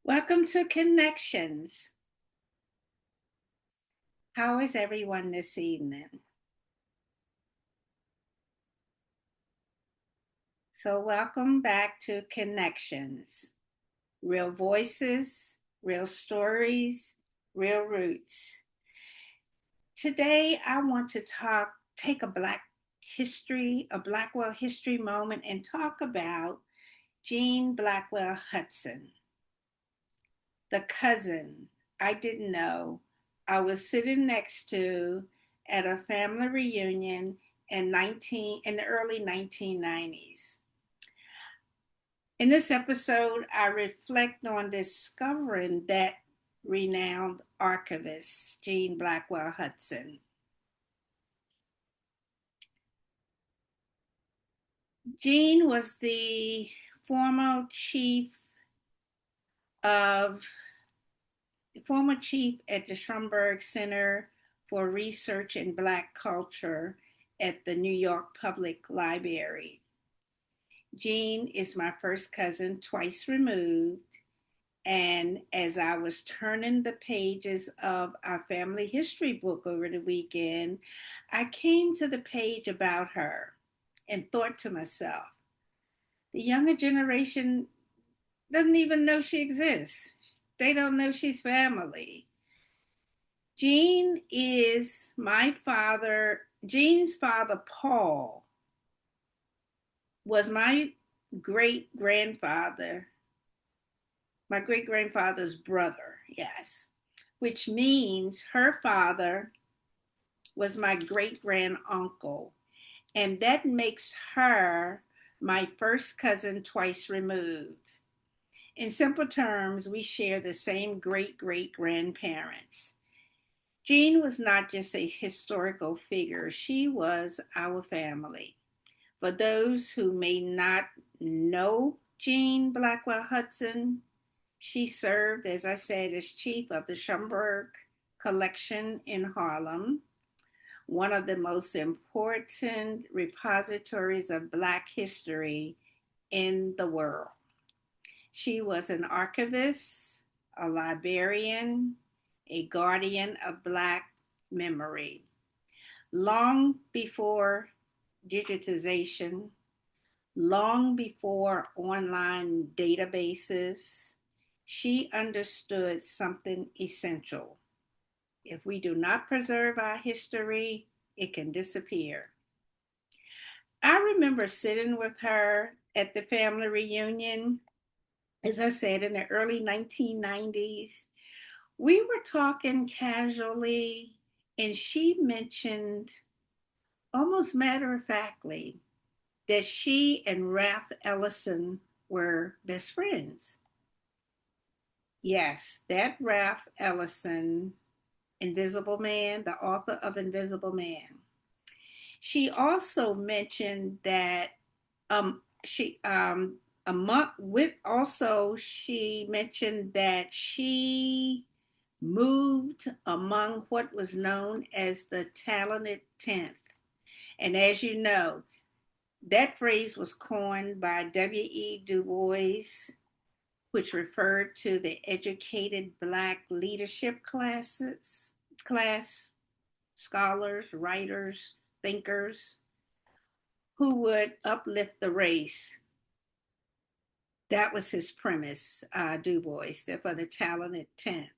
Welcome to KinNections. How is everyone this evening? So, welcome back to KinNections. Real voices, real stories, real roots. Today, I want to take a Blackwell history moment and talk about Jean Blackwell Hutson, the cousin I didn't know I was sitting next to at a family reunion in the early 1990s. In this episode, I reflect on discovering that renowned archivist, Jean Blackwell Hutson. Jean was the former chief of former chief at the Schomburg Center for Research in Black Culture at the New York Public Library. Jean is my first cousin, twice removed, and as I was turning the pages of our family history book over the weekend, I came to the page about her and thought to myself, the younger generation doesn't even know she exists. They don't know she's family. Jean's father, Paul, was great-grandfather, my great grandfather's brother, yes, which means her father was my great grand uncle. And that makes her my first cousin twice removed. In simple terms, we share the same great great grandparents. Jean was not just a historical figure, she was our family. For those who may not know Jean Blackwell Hutson, she served, as I said, as chief of the Schomburg collection in Harlem, one of the most important repositories of Black history in the world. She was an archivist, a librarian, a guardian of Black memory. Long before digitization, long before online databases, she understood something essential. If we do not preserve our history, it can disappear. I remember sitting with her at the family reunion, as I said, in the early 1990s. We were talking casually, and she mentioned, almost matter of factly, that she and Ralph Ellison were best friends. Yes, that Ralph Ellison, Invisible Man, the author of Invisible Man. She also mentioned that she among with also she mentioned that she moved among what was known as the talented 10th. And as you know, that phrase was coined by W.E. Du Bois, which referred to the educated Black leadership class scholars, writers, thinkers who would uplift the race. That was his premise, Du Bois, for the talented 10th.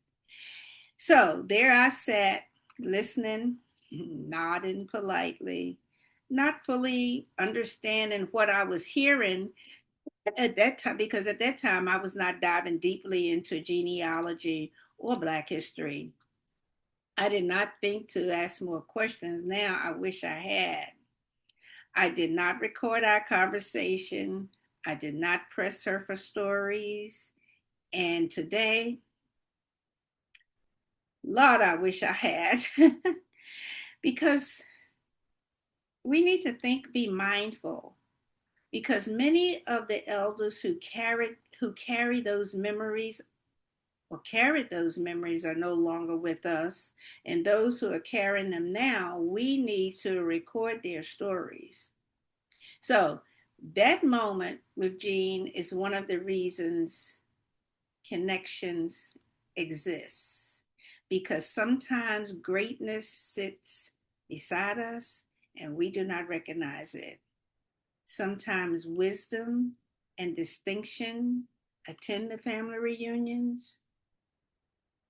So there I sat, listening, nodding politely, not fully understanding what I was hearing at that time, because at that time I was not diving deeply into genealogy or Black history. I did not think to ask more questions. Now I wish I had. I did not record our conversation. I did not press her for stories. And today, Lord, I wish I had. Because we need to be mindful. Because many of the elders who carry those memories or carried those memories are no longer with us. And those who are carrying them now, we need to record their stories. So that moment with Jean is one of the reasons KinNections exists. Because sometimes greatness sits beside us and we do not recognize it. Sometimes wisdom and distinction attend the family reunions,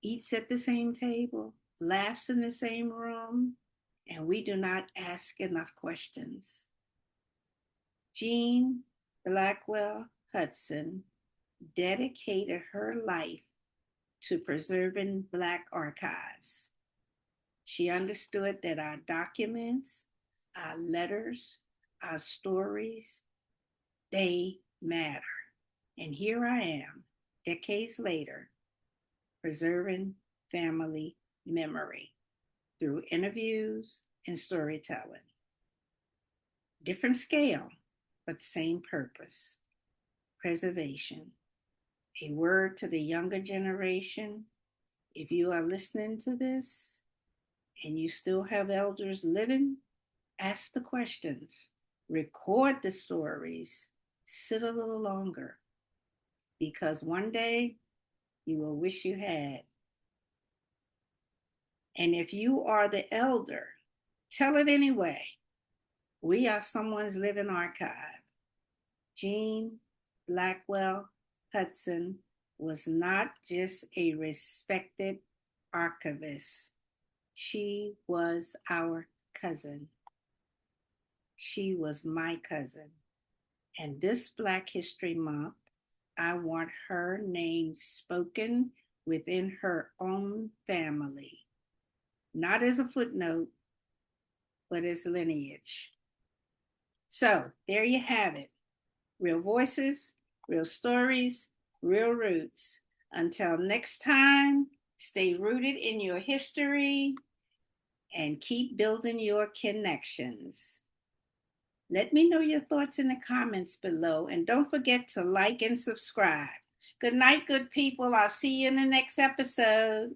eats at the same table, laughs in the same room, and we do not ask enough questions. Jean Blackwell Hutson dedicated her life to preserving Black archives. She understood that our documents, our letters, our stories, they matter. And here I am, decades later, preserving family memory through interviews and storytelling. Different scale, but same purpose, preservation. A word to the younger generation. If you are listening to this and you still have elders living, ask the questions, record the stories, sit a little longer, because one day you will wish you had. And if you are the elder, tell it anyway. We are someone's living archive. Jean Blackwell Hutson was not just a respected archivist. She was our cousin. She was my cousin. And this Black History Month, I want her name spoken within her own family, not as a footnote, but as lineage. So there you have it. Real voices, real stories, real roots. Until next time, stay rooted in your history and keep building your connections. Let me know your thoughts in the comments below, and don't forget to like and subscribe. Good night, good people. I'll see you in the next episode.